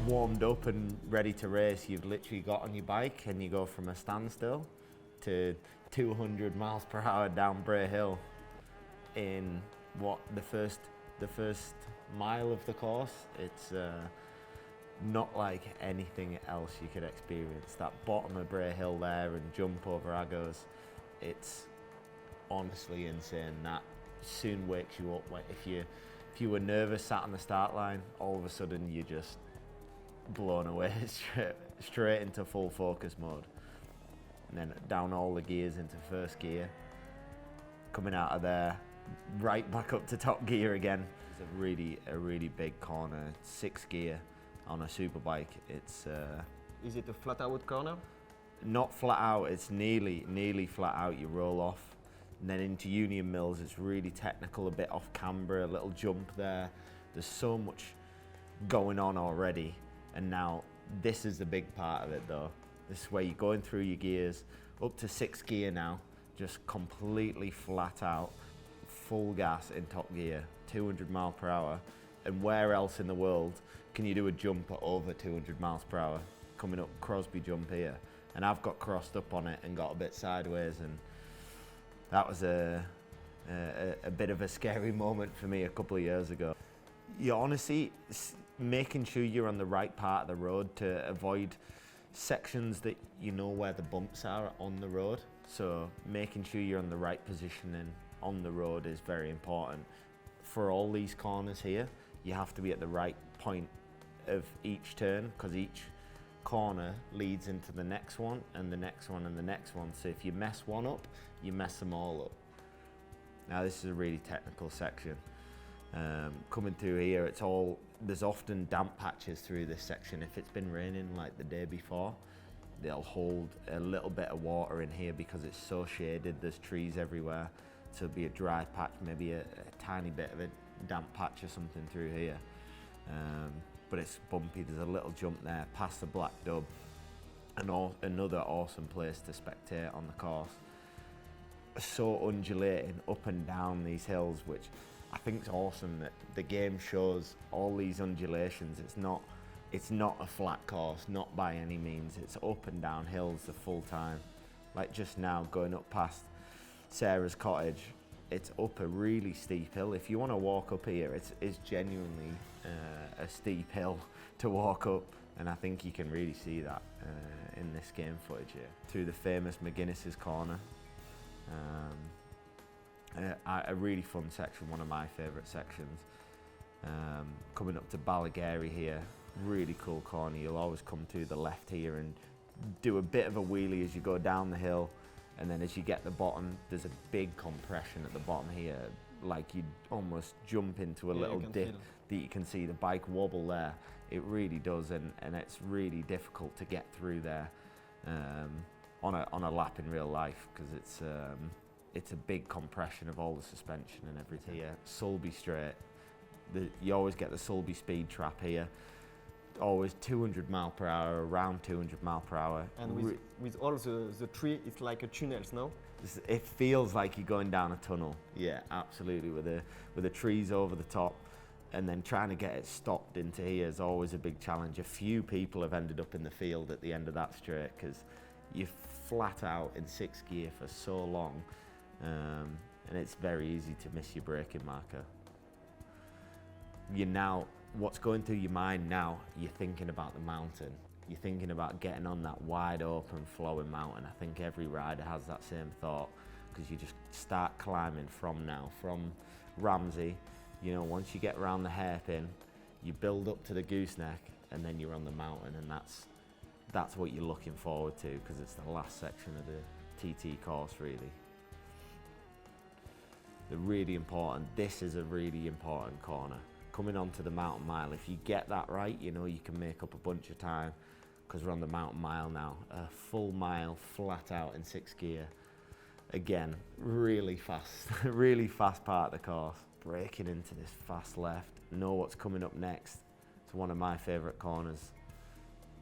warmed up and ready to race, you've literally got on your bike and you go from a standstill to 200 miles per hour down Bray Hill in what the first mile of the course. It's not like anything else you could experience. That bottom of Bray Hill there and jump over Agos, it's honestly insane. That soon wakes you up. If you were nervous sat on the start line, all of a sudden you're just blown away straight into full focus mode. And then down all the gears into first gear, coming out of there, right back up to top gear again. It's a really big corner, 6th gear on a superbike. It's Is it a flat out corner? not flat out, it's nearly flat out. You roll off. And then into Union Mills, it's really technical, a bit off camber, a little jump there. There's so much going on already. And now this is the big part of it though. This is where you're going through your gears, up to 6th gear now, just completely flat out, full gas in top gear, 200 miles per hour. And where else in the world can you do a jump at over 200 miles per hour? Coming up Crosby jump here. And I've got crossed up on it and got a bit sideways, and that was a bit of a scary moment for me a couple of years ago. You honestly, making sure you're on the right part of the road to avoid sections that you know where the bumps are on the road. So making sure you're on the right positioning on the road is very important. For all these corners here, you have to be at the right point of each turn, because each corner leads into the next one and the next one and the next one. So if you mess one up, you mess them all up. Now this is a really technical section. Coming through here, there's often damp patches through this section. If it's been raining like the day before, they'll hold a little bit of water in here because it's so shaded, there's trees everywhere. So it'll be a dry patch, maybe a tiny bit of a damp patch or something through here. But it's bumpy. There's a little jump there past the Black Dub, and another awesome place to spectate on the course. So undulating up and down these hills, which I think is awesome that the game shows all these undulations. It's not a flat course, not by any means. It's up and down hills the full time. Like just now, going up past Sarah's cottage, it's up a really steep hill. If you want to walk up here, it's genuinely a steep hill to walk up, and I think you can really see that in this game footage here. To the famous McGuinness's Corner, a really fun section, one of my favourite sections. Coming up to Balagary here, really cool corner. You'll always come to the left here and do a bit of a wheelie as you go down the hill. And then as you get to the bottom, there's a big compression at the bottom here, like you almost jump into a little dip that you can see the bike wobble there. It really does, and it's really difficult to get through there on a lap in real life, because it's a big compression of all the suspension and everything. Here, Sulby Straight, you always get the Sulby speed trap here. Always 200 miles per hour, around 200 miles per hour. And with all the tree, it's like a tunnel, no? It feels like you're going down a tunnel. Yeah, absolutely. With the trees over the top, and then trying to get it stopped into here is always a big challenge. A few people have ended up in the field at the end of that straight, because you're flat out in 6th gear for so long, and it's very easy to miss your braking marker. What's going through your mind now, you're thinking about the mountain. You're thinking about getting on that wide open flowing mountain. I think every rider has that same thought, because you just start climbing from Ramsey. Once you get around the hairpin, you build up to the gooseneck, and then you're on the mountain, and that's what you're looking forward to, because it's the last section of the TT course really. This is a really important corner. Coming onto the mountain mile, if you get that right, you can make up a bunch of time, because we're on the mountain mile now, a full mile flat out in 6th gear. Again, really fast, really fast part of the course. Braking into this fast left, know what's coming up next. It's one of my favourite corners.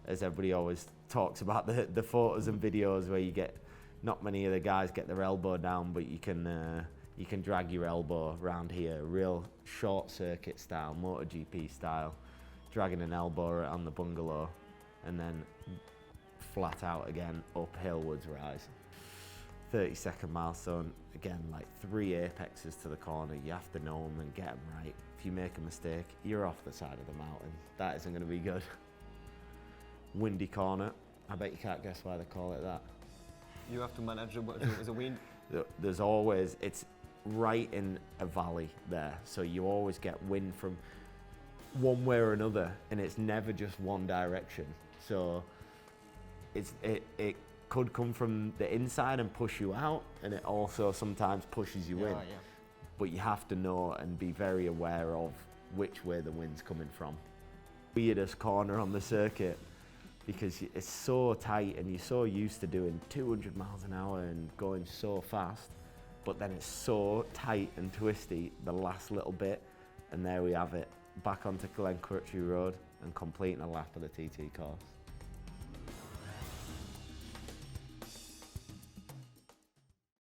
As everybody always talks about the photos and videos where you get, not many of the guys get their elbow down, but you can drag your elbow around here, real short circuit style, MotoGP style, dragging an elbow on the bungalow, and then flat out again, uphill woods rise. 30-second milestone, again, like 3 apexes to the corner. You have to know them and get them right. If you make a mistake, you're off the side of the mountain. That isn't going to be good. Windy corner. I bet you can't guess why they call it that. You have to manage the wind. There's always, it's right in a valley there, so you always get wind from one way or another, and it's never just one direction. So it could come from the inside and push you out, and it also sometimes pushes you in. Yeah. But you have to know and be very aware of which way the wind's coming from. Weirdest corner on the circuit, because it's so tight and you're so used to doing 200 miles an hour and going so fast, but then it's so tight and twisty the last little bit, and there we have it, back onto Glen Crutchley Road and completing a lap of the TT course.